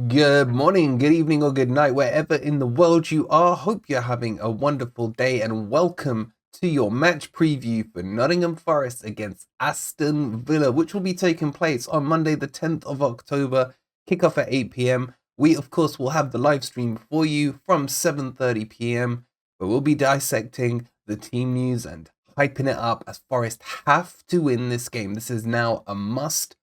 Good morning, good evening, or good night, wherever in the world you are. Hope you're having a wonderful day and welcome to your match preview for Nottingham Forest against Aston Villa, which will be taking place on Monday, the 10th of October, kickoff at 8 p.m. We, of course, will have the live stream for you from 7:30 p.m., where we'll be dissecting the team news and hyping it up as Forest have to win this game. This is now a must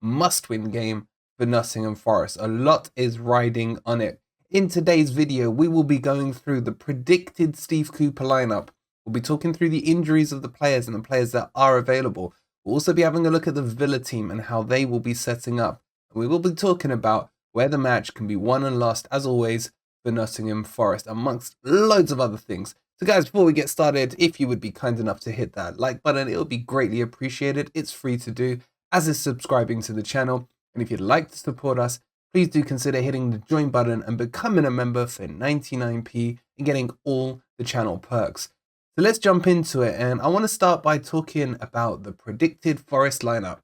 win game for Nottingham Forest. A lot is riding on it. In today's video, we will be going through the predicted Steve Cooper lineup. We'll be talking through the injuries of the players and the players that are available. We'll also be having a look at the Villa team and how they will be setting up. And we will be talking about where the match can be won and lost, as always, for Nottingham Forest, amongst loads of other things. So guys, before we get started, if you would be kind enough to hit that like button, it would be greatly appreciated. It's free to do, as is subscribing to the channel. And if you'd like to support us, please do consider hitting the join button and becoming a member for 99p and getting all the channel perks. So let's jump into it, and I want to start by talking about the predicted Forest lineup.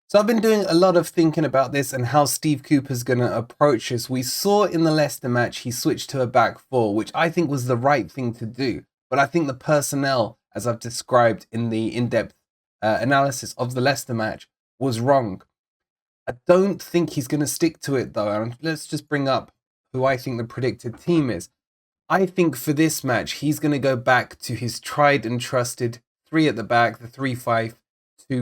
So I've been doing a lot of thinking about this and how Steve Cooper's going to approach this. We saw in the Leicester match he switched to a back four, which I think was the right thing to do. But I think the personnel, as I've described in the in-depth analysis of the Leicester match, was wrong. I don't think he's going to stick to it though. And let's just bring up who I think the predicted team is. I think for this match, he's going to go back to his tried and trusted three at the back, the 3-5-2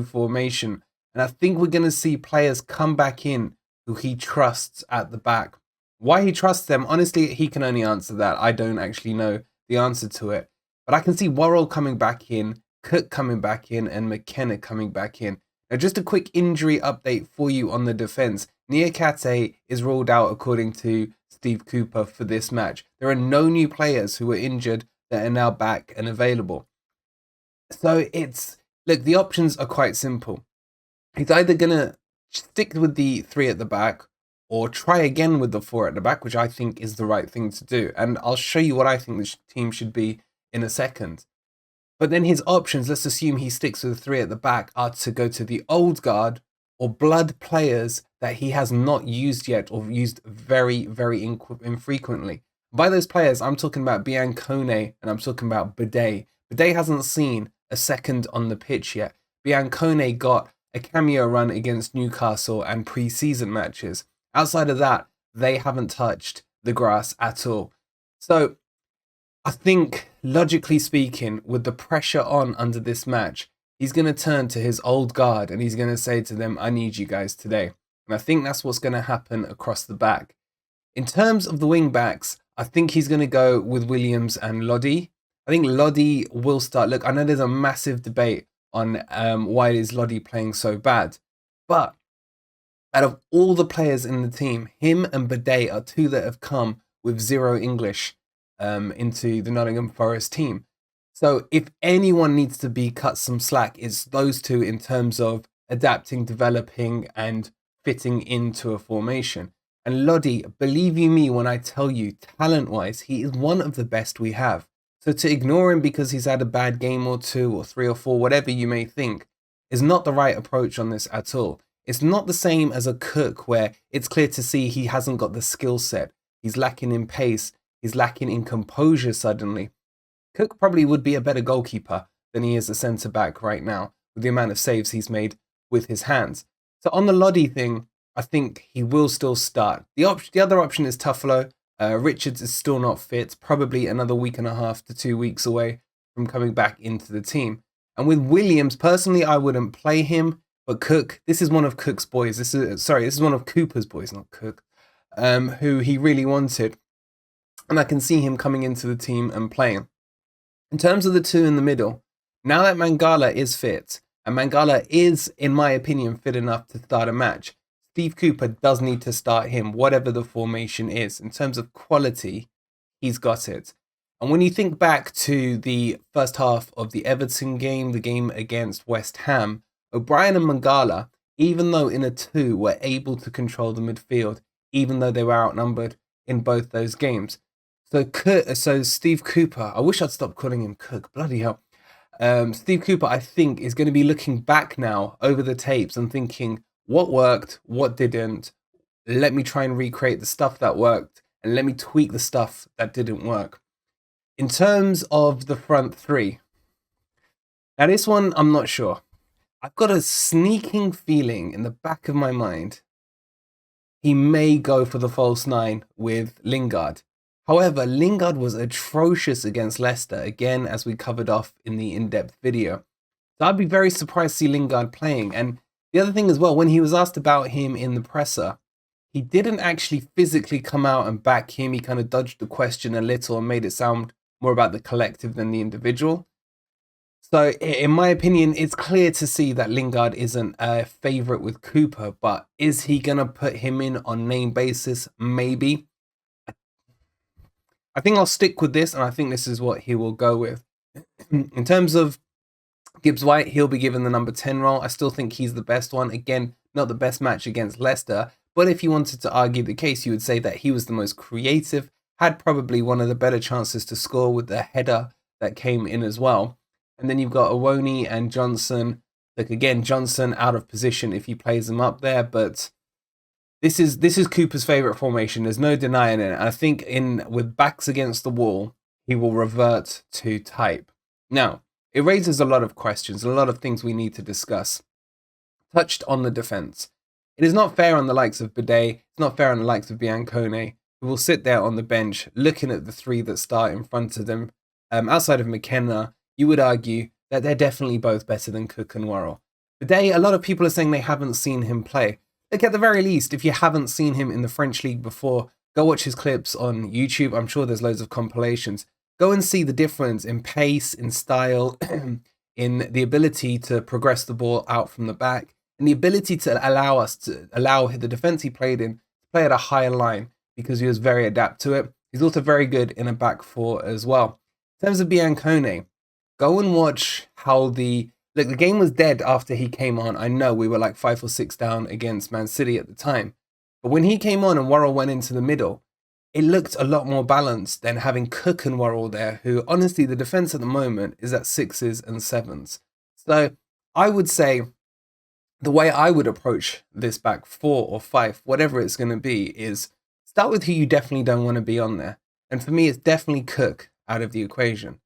formation. And I think we're going to see players come back in who he trusts at the back. Why he trusts them, honestly, he can only answer that. I don't actually know the answer to it. But I can see Worrell coming back in, Cook coming back in, and McKenna coming back in. Now, just a quick injury update for you on the defence. Niakate is ruled out according to Steve Cooper for this match. There are no new players who were injured that are now back and available. So look, the options are quite simple. He's either going to stick with the three at the back or try again with the four at the back, which I think is the right thing to do. And I'll show you what I think the team should be in a second. But then his options, let's assume he sticks with the three at the back, are to go to the old guard or blood players that he has not used yet or used very, very infrequently. By those players, I'm talking about Biancone and I'm talking about Bidet. Bidet hasn't seen a second on the pitch yet. Biancone got a cameo run against Newcastle and pre-season matches. Outside of that, they haven't touched the grass at all. So I think, logically speaking, with the pressure on under this match, he's going to turn to his old guard and he's going to say to them, I need you guys today. And I think that's what's going to happen across the back. In terms of the wing backs, I think he's going to go with Williams and Lodi. I think Lodi will start. Look, I know there's a massive debate on why is Lodi playing so bad. But out of all the players in the team, him and Bidet are two that have come with zero English into the Nottingham Forest team. So if anyone needs to be cut some slack, it's those two in terms of adapting, developing, and fitting into a formation. And Lodi, believe you me when I tell you, talent-wise, he is one of the best we have. So to ignore him because he's had a bad game or two or three or four, whatever you may think, is not the right approach on this at all. It's not the same as a Cook where it's clear to see he hasn't got the skill set. He's lacking in pace. He's lacking in composure suddenly. Cook probably would be a better goalkeeper than he is a centre-back right now with the amount of saves he's made with his hands. So on the Lodi thing, I think he will still start. The other option is Tuffalo. Richards is still not fit, probably another week and a half to 2 weeks away from coming back into the team. And with Williams, personally, I wouldn't play him. But Cook, this is one of Cook's boys. This is one of Cooper's boys, not Cook, who he really wanted. And I can see him coming into the team and playing. In terms of the two in the middle, now that Mangala is fit, and Mangala is, in my opinion, fit enough to start a match, Steve Cooper does need to start him, whatever the formation is. In terms of quality, he's got it. And when you think back to the first half of the Everton game, the game against West Ham, O'Brien and Mangala, even though in a 2, were able to control the midfield, even though they were outnumbered in both those games. So Steve Cooper, I wish I'd stopped calling him Cook, bloody hell. Steve Cooper, I think, is going to be looking back now over the tapes and thinking what worked, what didn't, let me try and recreate the stuff that worked, and let me tweak the stuff that didn't work. In terms of the front three, now this one, I'm not sure. I've got a sneaking feeling in the back of my mind he may go for the false nine with Lingard. However, Lingard was atrocious against Leicester, again, as we covered off in the in-depth video. So I'd be very surprised to see Lingard playing. And the other thing as well, when he was asked about him in the presser, he didn't actually physically come out and back him. He kind of dodged the question a little and made it sound more about the collective than the individual. So in my opinion, it's clear to see that Lingard isn't a favourite with Cooper, but is he going to put him in on name basis? Maybe. I think I'll stick with this, and I think this is what he will go with. In terms of Gibbs White, he'll be given the number 10 role. I still think he's the best one. Again, not the best match against Leicester, but if you wanted to argue the case, you would say that he was the most creative, had probably one of the better chances to score with the header that came in as well. And then you've got Awoni and Johnson. Like, again, Johnson out of position if he plays him up there, but this is Cooper's favourite formation. There's no denying it. I think with backs against the wall, he will revert to type. Now, it raises a lot of questions, a lot of things we need to discuss. Touched on the defence. It is not fair on the likes of Bidet, it's not fair on the likes of Biancone, who will sit there on the bench looking at the three that start in front of them. Outside of McKenna, you would argue that they're definitely both better than Cook and Worrell. Bidet, a lot of people are saying they haven't seen him play. Look, at the very least, if you haven't seen him in the French league before, go watch his clips on YouTube. I'm sure there's loads of compilations. Go and see the difference in pace, in style, in the ability to progress the ball out from the back, and the ability to allow the defense he played in to play at a higher line because he was very adept to it. He's also very good in a back four as well. In terms of Biancone, go and watch how the game was dead after he came on. I know we were like 5 or 6 down against Man City at the time. But when he came on and Worrell went into the middle, it looked a lot more balanced than having Cook and Worrell there, who honestly, the defence at the moment is at 6s and 7s. So I would say the way I would approach this back 4 or 5, whatever it's going to be, is start with who you definitely don't want to be on there. And for me, it's definitely Cook out of the equation.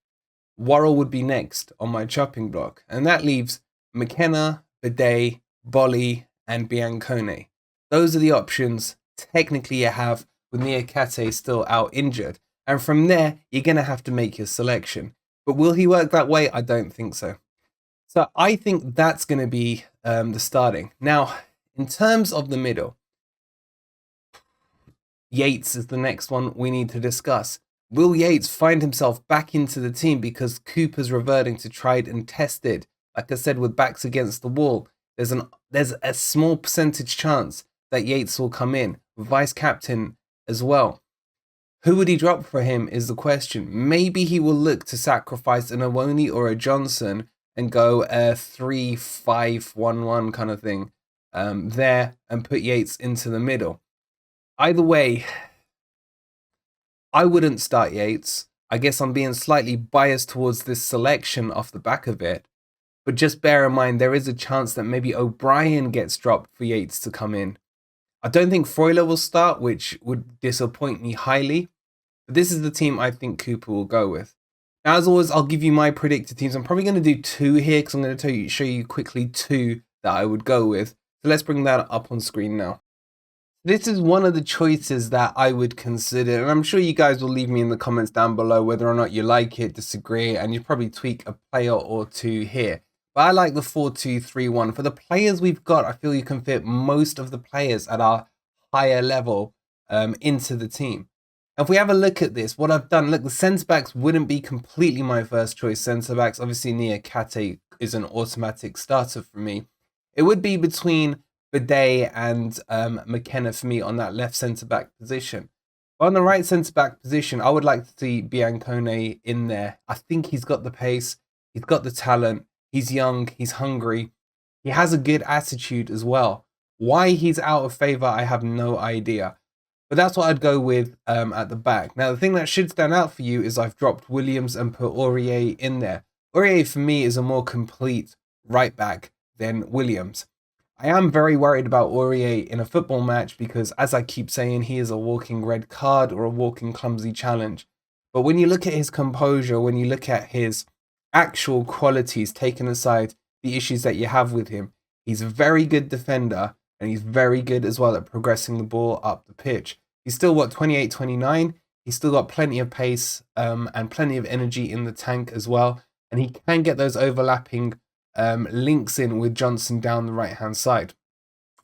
Worrell would be next on my chopping block. And that leaves McKenna, Bidet, Bolly, and Biancone. Those are the options technically you have with Niakate still out injured. And from there, you're going to have to make your selection. But will he work that way? I don't think so. So I think that's going to be the starting. Now, in terms of the middle, Yates is the next one we need to discuss. Will Yates find himself back into the team because Cooper's reverting to tried and tested? Like I said, with backs against the wall, there's a small percentage chance that Yates will come in, vice captain as well. Who would he drop for him is the question. Maybe he will look to sacrifice an Awoni or a Johnson and go a 3-5-1-1 kind of thing there and put Yates into the middle. Either way, I wouldn't start Yates. I guess I'm being slightly biased towards this selection off the back of it. But just bear in mind, there is a chance that maybe O'Brien gets dropped for Yates to come in. I don't think Freuler will start, which would disappoint me highly. But this is the team I think Cooper will go with. Now, as always, I'll give you my predicted teams. I'm probably going to do 2 here because I'm going to show you quickly 2 that I would go with. So let's bring that up on screen now. This is one of the choices that I would consider, and I'm sure you guys will leave me in the comments down below whether or not you like it, disagree, and you'd probably tweak a player or 2 here. But I like the 4-2-3-1. For the players we've got, I feel you can fit most of the players at our higher level into the team. If we have a look at this, what I've done, look, the centre-backs wouldn't be completely my first choice centre-backs. Obviously, Niakate is an automatic starter for me. It would be between Bidet and McKenna for me on that left centre-back position. But on the right centre-back position, I would like to see Biancone in there. I think he's got the pace, he's got the talent, he's young, he's hungry, he has a good attitude as well. Why he's out of favour, I have no idea. But that's what I'd go with at the back. Now, the thing that should stand out for you is I've dropped Williams and put Aurier in there. Aurier, for me, is a more complete right back than Williams. I am very worried about Aurier in a football match because, as I keep saying, he is a walking red card or a walking clumsy challenge. But when you look at his composure, when you look at his actual qualities, taking aside the issues that you have with him, he's a very good defender and he's very good as well at progressing the ball up the pitch. He's still, 28, 29. He's still got plenty of pace and plenty of energy in the tank as well. And he can get those overlapping links in with Johnson down the right-hand side.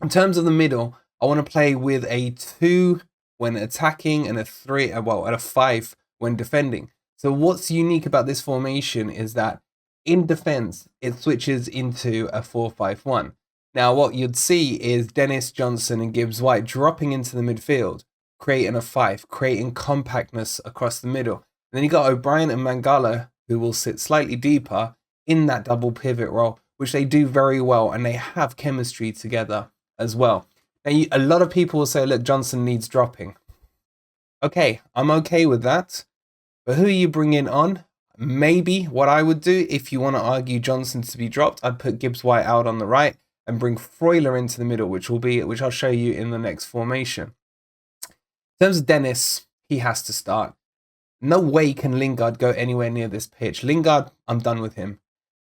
In terms of the middle, I want to play with a 2 when attacking and a 3, and a 5 when defending. So what's unique about this formation is that in defense, it switches into a 4-5-1. Now, what you'd see is Dennis, Johnson, and Gibbs White dropping into the midfield, creating a 5, creating compactness across the middle. And then you got O'Brien and Mangala, who will sit slightly deeper in that double pivot role, which they do very well, and they have chemistry together as well. Now, a lot of people will say, look, Johnson needs dropping. Okay, I'm okay with that. But who are you bringing on? Maybe what I would do, if you want to argue Johnson to be dropped, I'd put Gibbs White out on the right and bring Freuler into the middle, which I'll show you in the next formation. In terms of Dennis, he has to start. No way can Lingard go anywhere near this pitch. Lingard, I'm done with him.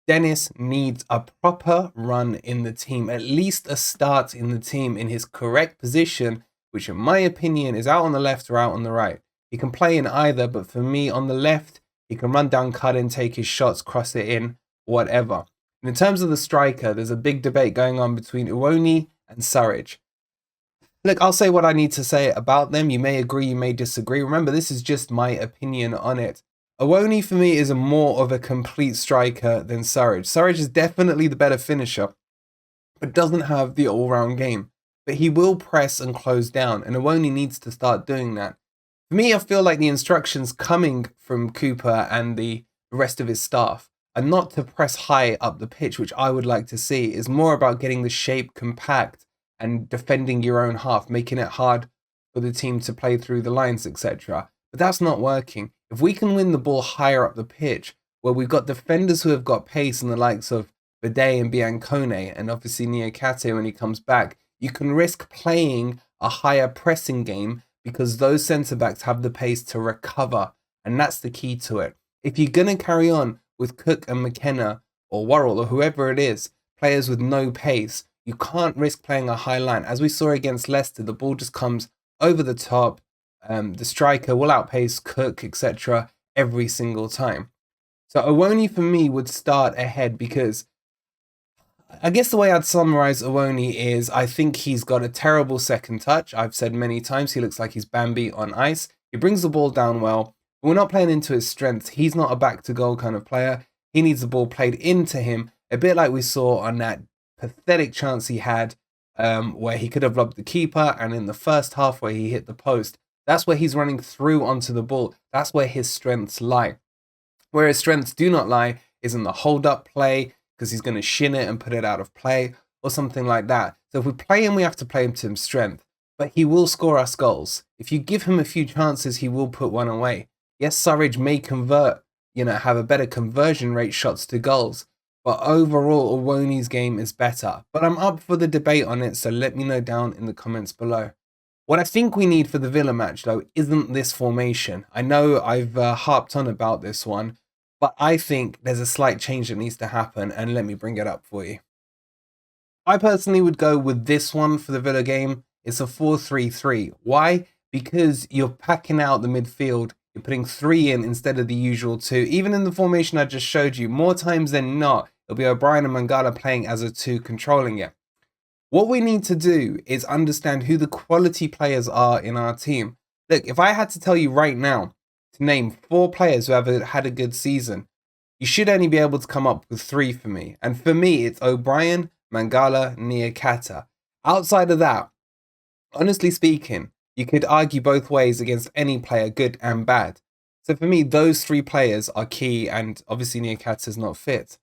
Dennis needs a proper run in the team, at least a start in the team in his correct position, which in my opinion is out on the left or out on the right. He can play in either, but for me, on the left, he can run down, cut in, take his shots, cross it in, whatever. And in terms of the striker, there's a big debate going on between Iwoni and Surridge. Look, I'll say what I need to say about them. You may agree, you may disagree. Remember, this is just my opinion on it. Iwoni, for me, is more of a complete striker than Surridge. Surridge is definitely the better finisher, but doesn't have the all-round game. But he will press and close down, and Iwoni needs to start doing that. For me, I feel like the instructions coming from Cooper and the rest of his staff are not to press high up the pitch, which I would like to see. It's more about getting the shape compact and defending your own half, making it hard for the team to play through the lines, etc. But that's not working. If we can win the ball higher up the pitch, where we've got defenders who have got pace in the likes of Bidet and Biancone, and obviously Niakate when he comes back, you can risk playing a higher pressing game because those centre-backs have the pace to recover, and that's the key to it. If you're going to carry on with Cook and McKenna or Worrell or whoever it is, players with no pace, you can't risk playing a high line. As we saw against Leicester, the ball just comes over the top. The striker will outpace Cook, etc. every single time. So Iwoni for me would start ahead because I guess the way I'd summarize Iwoni is I think he's got a terrible second touch. I've said many times he looks like he's Bambi on ice. He brings the ball down well. But we're not playing into his strengths. He's not a back to goal kind of player. He needs the ball played into him, a bit like we saw on that pathetic chance he had where he could have lobbed the keeper, and in the first half where he hit the post. That's where he's running through onto the ball. That's where his strengths lie. Where his strengths do not lie is in the hold-up play, because he's going to shin it and put it out of play, or something like that. So if we play him, we have to play him to his strength. But he will score us goals. If you give him a few chances, he will put one away. Yes, Surridge may convert, have a better conversion rate shots to goals. But overall, Iwoni's game is better. But I'm up for the debate on it, so let me know down in the comments below. What I think we need for the Villa match, though, isn't this formation. I know I've harped on about this one, but I think there's a slight change that needs to happen, and let me bring it up for you. I personally would go with this one for the Villa game. It's a 4-3-3. Why? Because you're packing out the midfield. You're putting 3 in instead of the usual 2. Even in the formation I just showed you, more times than not, it'll be O'Brien and Mangala playing as a 2, controlling it. What we need to do is understand who the quality players are in our team. Look, if I had to tell you right now to name 4 players who have had a good season, you should only be able to come up with 3 for me. And for me, it's O'Brien, Mangala, Niakate. Outside of that, honestly speaking, you could argue both ways against any player, good and bad. So for me, those 3 players are key, and obviously Niakate is not fit.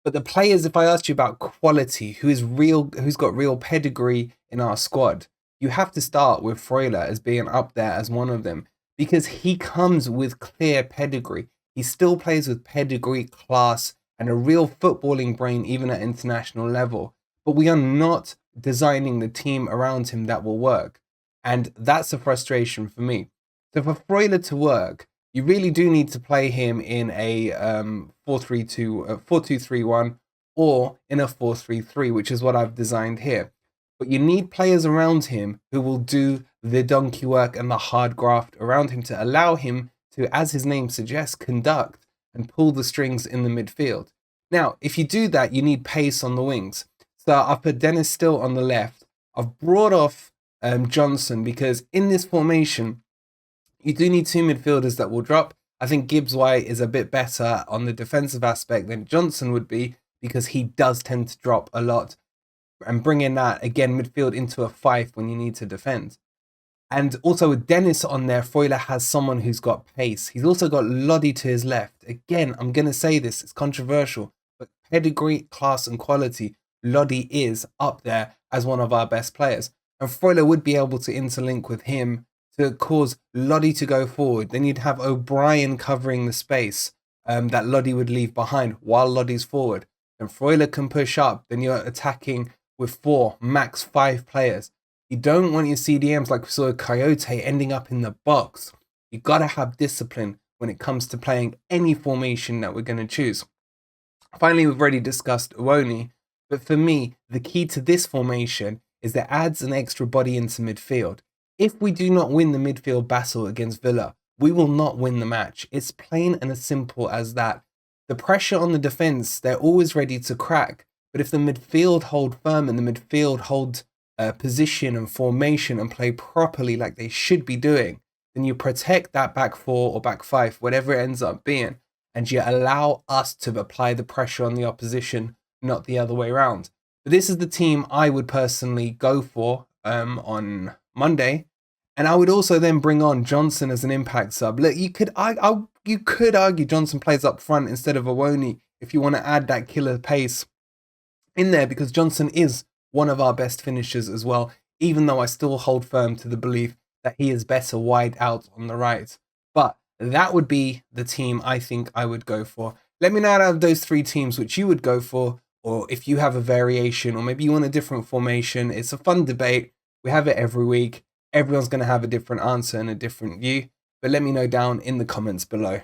But the players, if I asked you about quality, who's got real pedigree in our squad, you have to start with Freuler as being up there as one of them, because he comes with clear pedigree. He still plays with pedigree, class, and a real footballing brain even at international level. but we are not designing the team around him that will work. And that's a frustration for me. So for Freuler to work, you really do need to play him in a 4-3-2, 4-2-3-1, or in a 4-3-3, which is what I've designed here. But you need players around him who will do the donkey work and the hard graft around him to allow him to, as his name suggests, conduct and pull the strings in the midfield. Now, if you do that, you need pace on the wings. So I've put Dennis Still on the left. I've brought off Johnson because in this formation, you do need two midfielders that will drop. I think Gibbs White is a bit better on the defensive aspect than Johnson would be because he does tend to drop a lot and bring in that, again, midfield into a five when you need to defend. And also with Dennis on there, Freuler has someone who's got pace. He's also got Lodi to his left. Again, I'm going to say this, it's controversial, but pedigree, class and quality, Lodi is up there as one of our best players. And Freuler would be able to interlink with him to cause Lodi to go forward. Then you'd have O'Brien covering the space that Lodi would leave behind while Lodi's forward. And Freuler can push up. Then you're attacking with 4, max 5 players. You don't want your CDMs like we saw with Coyote ending up in the box. You got to have discipline when it comes to playing any formation that we're going to choose. Finally, we've already discussed Uwoni, but for me, the key to this formation is that it adds an extra body into midfield. If we do not win the midfield battle against Villa, we will not win the match. It's plain and as simple as that. The pressure on the defence, they're always ready to crack. But if the midfield hold firm and the midfield hold position and formation and play properly like they should be doing, then you protect that back 4 or back 5, whatever it ends up being, and you allow us to apply the pressure on the opposition, not the other way around. But this is the team I would personally go for on Monday. And I would also then bring on Johnson as an impact sub. Look, you could argue Johnson plays up front instead of Uwoni if you want to add that killer pace in there, because Johnson is one of our best finishers as well, even though I still hold firm to the belief that he is better wide out on the right. But that would be the team I think I would go for. Let me know out of those 3 teams which you would go for, or if you have a variation, or maybe you want a different formation. It's a fun debate. We have it every week. Everyone's going to have a different answer and a different view, but let me know down in the comments below.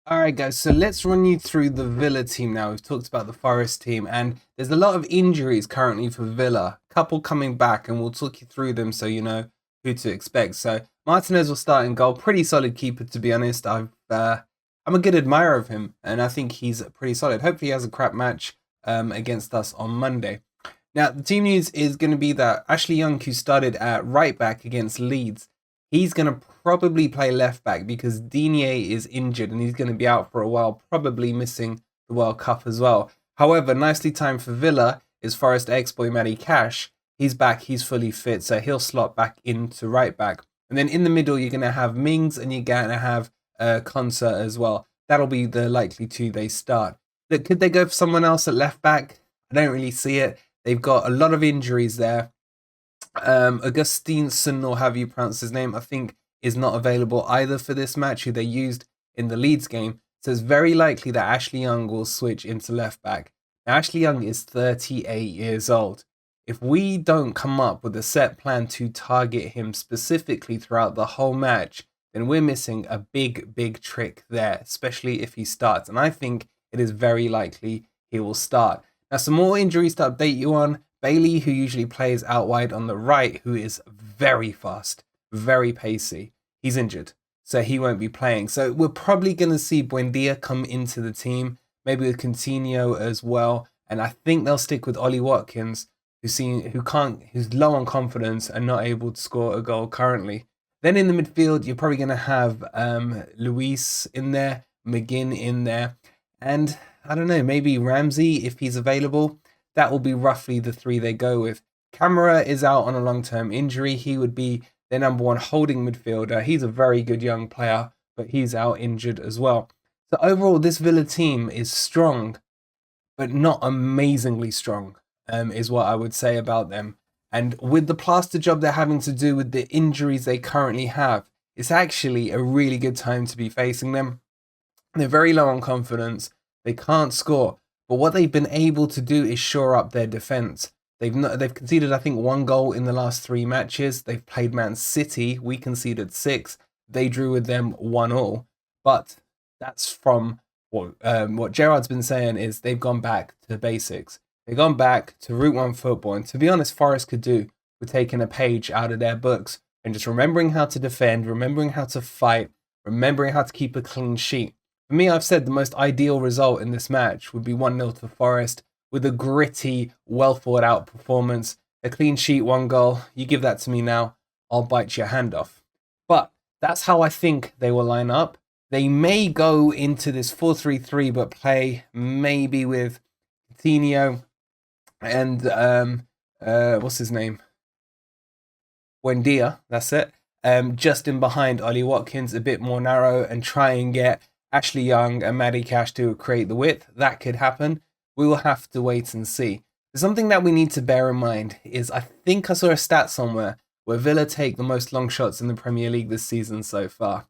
All right, guys, so let's run you through the Villa team now. We've talked about the Forest team, and there's a lot of injuries currently for Villa. A couple coming back, and we'll talk you through them so you know who to expect. So Martinez will start in goal. Pretty solid keeper, to be honest. I'm a good admirer of him, and I think he's pretty solid. Hopefully he has a crap match against us on Monday. Now, the team news is going to be that Ashley Young, who started at right back against Leeds, he's going to probably play left back because Digne is injured and he's going to be out for a while, probably missing the World Cup as well. However, nicely timed for Villa is Forest ex-boy Matty Cash. He's back, he's fully fit, so he'll slot back into right back. And then in the middle, you're going to have Mings and you're going to have Concert as well. That'll be the likely 2 they start. Look, could they go for someone else at left back? I don't really see it. They've got a lot of injuries there. Augustinsson, or however you pronounce his name, I think is not available either for this match, who they used in the Leeds game. So it's very likely that Ashley Young will switch into left back. Now, Ashley Young is 38 years old. If we don't come up with a set plan to target him specifically throughout the whole match, then we're missing a big trick there, especially if he starts. And I think it is very likely he will start. Now, some more injuries to update you on. Bailey, who usually plays out wide on the right, who is very fast, very pacey, he's injured, so he won't be playing. So we're probably going to see Buendia come into the team, maybe with Coutinho as well. And I think they'll stick with Ollie Watkins, who's low on confidence and not able to score a goal currently. Then in the midfield, you're probably going to have Luis in there, McGinn in there, and I don't know, maybe Ramsey if he's available. That will be roughly the 3 they go with. Camara is out on a long-term injury. He would be their number 1 holding midfielder. He's a very good young player, but he's out injured as well. So overall, this Villa team is strong, but not amazingly strong, is what I would say about them. And with the plaster job they're having to do with the injuries they currently have, it's actually a really good time to be facing them. They're very low on confidence. They can't score. But what they've been able to do is shore up their defense. They've conceded, I think, 1 goal in the last 3 matches. They've played Man City. We conceded 6. They drew with them 1-1. But that's from what Gerard's been saying is they've gone back to basics. They've gone back to Route 1 football. And to be honest, Forest could do with taking a page out of their books and just remembering how to defend, remembering how to fight, remembering how to keep a clean sheet. For me, I've said the most ideal result in this match would be 1-0 to Forest with a gritty, well thought out performance. A clean sheet, 1 goal. You give that to me now, I'll bite your hand off. But that's how I think they will line up. They may go into this 4-3-3, but play maybe with Coutinho and what's his name? Buendia, that's it. Just in behind Ollie Watkins, a bit more narrow, and try and get Ashley Young and Matty Cash to create the width. That could happen. We will have to wait and see. Something that we need to bear in mind is I think I saw a stat somewhere where Villa take the most long shots in the Premier League this season so far.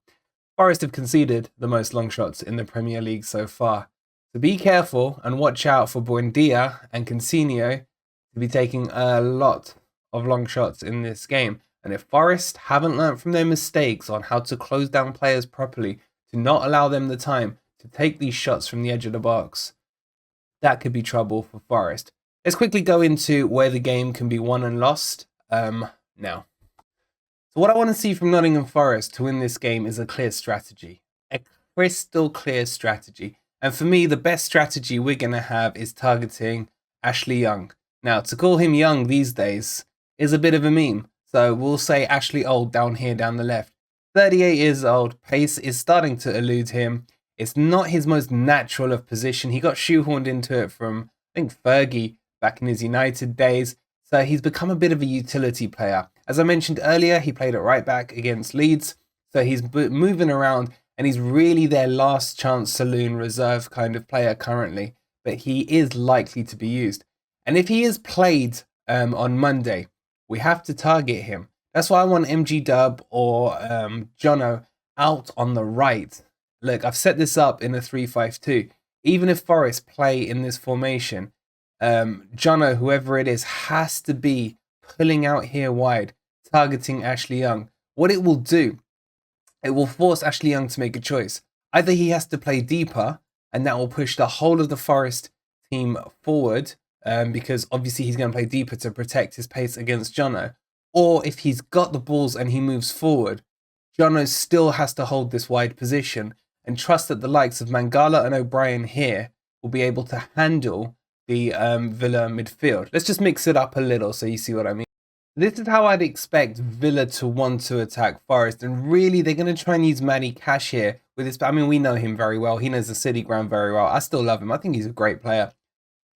Forest have conceded the most long shots in the Premier League so far. So be careful and watch out for Buendia and Coutinho to be taking a lot of long shots in this game. And if Forest haven't learnt from their mistakes on how to close down players properly, to not allow them the time to take these shots from the edge of the box, that could be trouble for Forest. Let's quickly go into where the game can be won and lost now. So what I want to see from Nottingham Forest to win this game is a clear strategy. A crystal clear strategy. And for me, the best strategy we're going to have is targeting Ashley Young. Now, to call him young these days is a bit of a meme. So we'll say Ashley Old down here, down the left. 38 years old, pace is starting to elude him. It's not his most natural of position. He got shoehorned into it from, I think, Fergie back in his United days. So he's become a bit of a utility player. As I mentioned earlier, he played at right back against Leeds. So he's moving around and he's really their last chance saloon reserve kind of player currently. But he is likely to be used. And if he is played on Monday, we have to target him. That's why I want MG Dub or Jono out on the right. Look, I've set this up in a 3-5-2. Even if Forest play in this formation, Jono, whoever it is, has to be pulling out here wide, targeting Ashley Young. What it will do, it will force Ashley Young to make a choice. Either he has to play deeper, and that will push the whole of the Forest team forward, because obviously he's going to play deeper to protect his pace against Jono. Or if he's got the balls and he moves forward, Jono still has to hold this wide position and trust that the likes of Mangala and O'Brien here will be able to handle the Villa midfield. Let's just mix it up a little so you see what I mean. This is how I'd expect Villa to want to attack Forest. And really, they're going to try and use Matty Cash here with this. I mean, we know him very well. He knows the City ground very well. I still love him. I think he's a great player.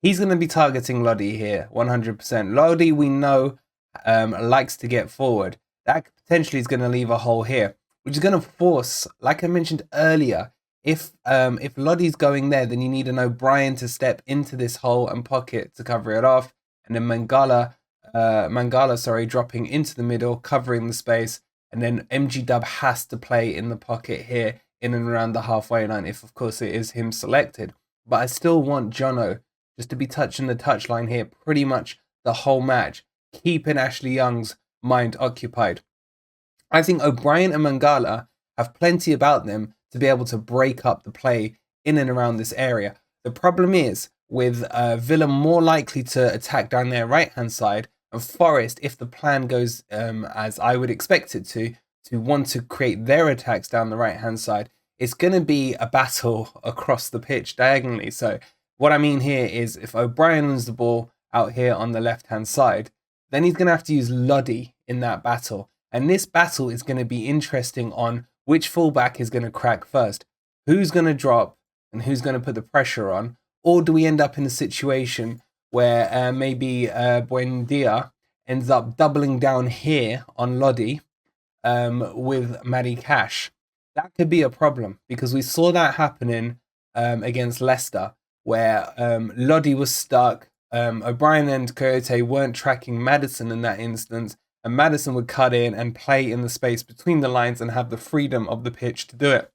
He's going to be targeting Lodi here, 100%. Lodi, we know, likes to get forward. That potentially is going to leave a hole here, which is going to force, like I mentioned earlier, if Lodi's going there, then you need an O'Brien to step into this hole and pocket to cover it off, and then Mangala, dropping into the middle, covering the space, and then MG Dub has to play in the pocket here, in and around the halfway line, if of course it is him selected. But I still want Jono just to be touching the touchline here pretty much the whole match, keeping Ashley Young's mind occupied. I think O'Brien and Mangala have plenty about them to be able to break up the play in and around this area. The problem is with Villa more likely to attack down their right-hand side, and Forest, if the plan goes as I would expect it to want to create their attacks down the right-hand side, it's going to be a battle across the pitch diagonally. So what I mean here is if O'Brien wins the ball out here on the left-hand side, then he's going to have to use Lodi in that battle. And this battle is going to be interesting on which fullback is going to crack first. Who's going to drop and who's going to put the pressure on? Or do we end up in a situation where maybe Buendia ends up doubling down here on Lodi with Matty Cash? That could be a problem because we saw that happening against Leicester where Lodi was stuck. O'Brien and Coyote weren't tracking Maddison in that instance, and Maddison would cut in and play in the space between the lines and have the freedom of the pitch to do it.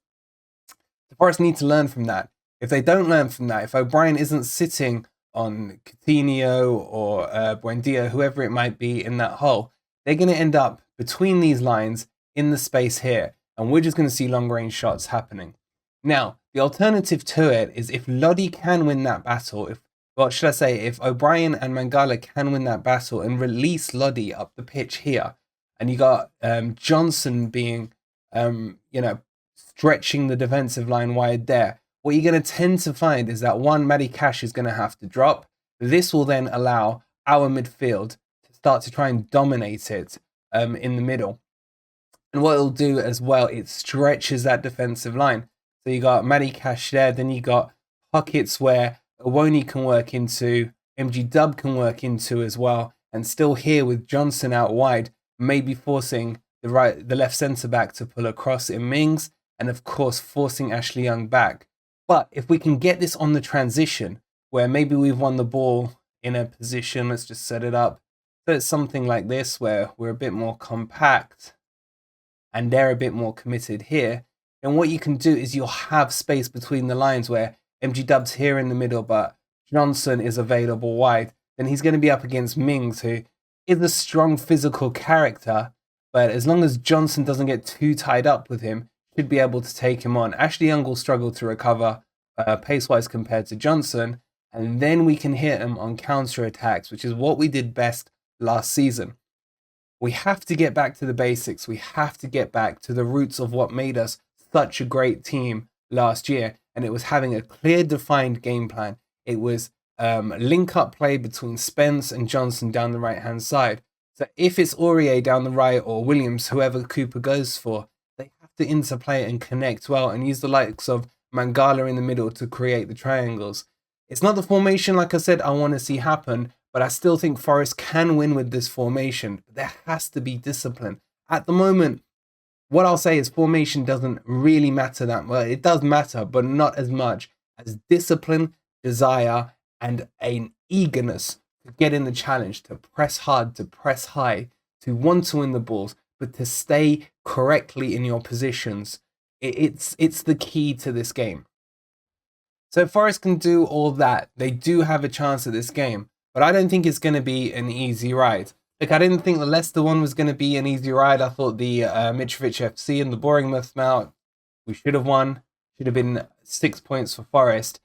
The Forest need to learn from that. If they don't learn from that, if O'Brien isn't sitting on Coutinho or Buendia, whoever it might be in that hole, they're going to end up between these lines in the space here. And we're just going to see long range shots happening. Now, the alternative to it is if Lodi can win that battle, if O'Brien and Mangala can win that battle and release Lodi up the pitch here, and you got Johnson being, stretching the defensive line wide there, what you're going to tend to find is that Matty Cash is going to have to drop. This will then allow our midfield to start to try and dominate it in the middle. And what it'll do as well, it stretches that defensive line. So you got Matty Cash there, then you got pockets where Awoni can work into, MG Dub can work into as well, and still here with Johnson out wide, maybe forcing the left centre back to pull across in Mings, and of course forcing Ashley Young back. But if we can get this on the transition, where maybe we've won the ball in a position, let's just set it up, so it's something like this where we're a bit more compact and they're a bit more committed here, then what you can do is you'll have space between the lines where MG Dub's here in the middle, but Johnson is available wide. Then he's going to be up against Mings, who is a strong physical character, but as long as Johnson doesn't get too tied up with him, should be able to take him on. Ashley Young will struggle to recover pace-wise compared to Johnson, and then we can hit him on counter-attacks, which is what we did best last season. We have to get back to the basics. We have to get back to the roots of what made us such a great team last year, and it was having a clear, defined game plan. It was link-up play between Spence and Johnson down the right-hand side. So if it's Aurier down the right or Williams, whoever Cooper goes for, they have to interplay and connect well and use the likes of Mangala in the middle to create the triangles. It's not the formation, like I said, I want to see happen, but I still think Forest can win with this formation. There has to be discipline. At the moment, what I'll say is formation doesn't really matter that much. It does matter, but not as much as discipline, desire, and an eagerness to get in the challenge, to press hard, to press high, to want to win the balls, but to stay correctly in your positions. It's the key to this game. So if Forest can do all that, they do have a chance at this game, but I don't think it's going to be an easy ride. Look, I didn't think the Leicester one was going to be an easy ride. I thought the Mitrovic FC and the Bournemouth out, we should have won. Should have been 6 points for Forest.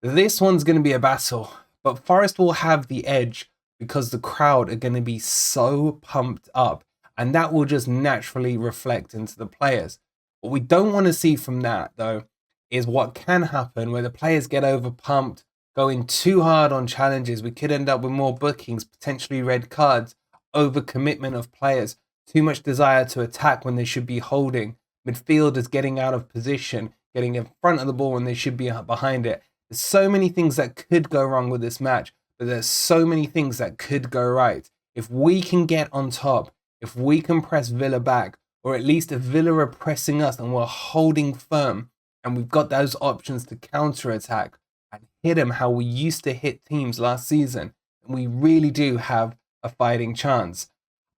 This one's going to be a battle, but Forest will have the edge because the crowd are going to be so pumped up, and that will just naturally reflect into the players. What we don't want to see from that, though, is what can happen where the players get over pumped, going too hard on challenges. We could end up with more bookings, potentially red cards, overcommitment of players, too much desire to attack when they should be holding, midfielders getting out of position, getting in front of the ball when they should be behind it. There's so many things that could go wrong with this match, but there's so many things that could go right. If we can get on top, if we can press Villa back, or at least if Villa are pressing us and we're holding firm, and we've got those options to counter-attack and hit them how we used to hit teams last season, and we really do have a fighting chance.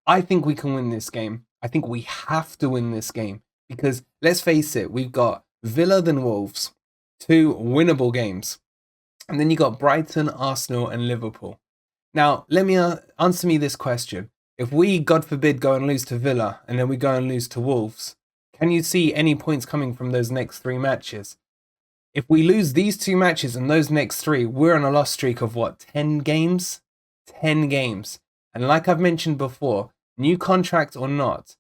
I think we can win this game. I think we have to win this game because, let's face it, we've got Villa then Wolves, 2 winnable games. And then you got Brighton, Arsenal and Liverpool. Now, let me answer me this question. If we, God forbid, go and lose to Villa and then we go and lose to Wolves, can you see any points coming from those next 3 matches? If we lose these 2 matches and those next 3, we're on a loss streak of what, 10 games? 10 games. And like I've mentioned before, new contract or not,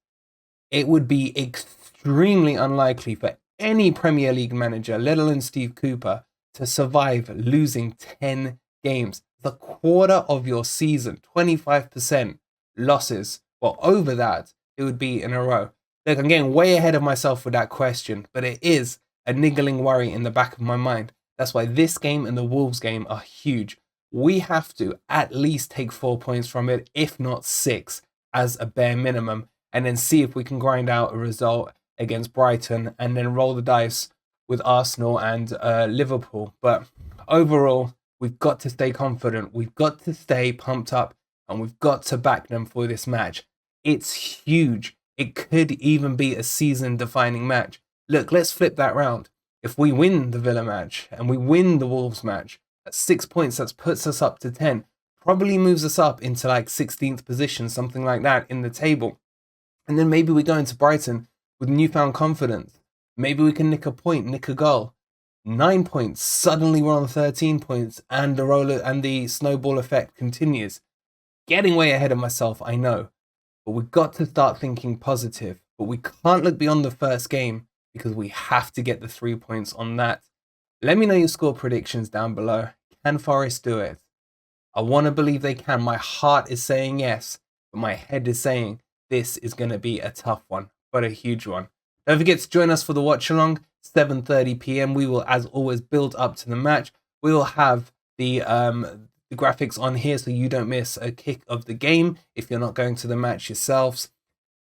it would be extremely unlikely for any Premier League manager, let alone Steve Cooper, to survive losing 10 games. The quarter of your season, 25% losses. Well, over that, it would be in a row. Look, I'm getting way ahead of myself with that question, but it is a niggling worry in the back of my mind. That's why this game and the Wolves game are huge. We have to at least take 4 points from it, if not 6, as a bare minimum, and then see if we can grind out a result against Brighton and then roll the dice with Arsenal and Liverpool. But overall, we've got to stay confident. We've got to stay pumped up, and we've got to back them for this match. It's huge. It could even be a season-defining match. Look, let's flip that round. If we win the Villa match and we win the Wolves match, at 6 points, that puts us up to 10. Probably moves us up into like 16th position, something like that in the table. And then maybe we go into Brighton with newfound confidence. Maybe we can nick a point, nick a goal. 9 points, suddenly we're on 13 points, and the snowball effect continues. Getting way ahead of myself, I know. But we've got to start thinking positive. But we can't look beyond the first game because we have to get the 3 points on that. Let me know your score predictions down below. Can Forest do it? I want to believe they can. My heart is saying yes, but my head is saying this is going to be a tough one, but a huge one. Don't forget to join us for the watch along, 7:30 p.m. We will, as always, build up to the match. We will have the graphics on here so you don't miss a kick of the game if you're not going to the match yourselves.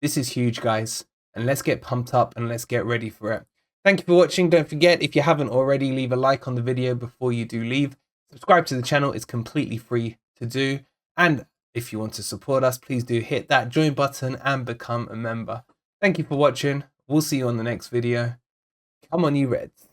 This is huge, guys, and let's get pumped up and let's get ready for it. Thank you for watching. Don't forget, if you haven't already, leave a like on the video before you do leave. Subscribe to the channel. It's completely free to do. And if you want to support us, please do hit that join button and become a member. Thank you for watching. We'll see you on the next video. Come on, you Reds.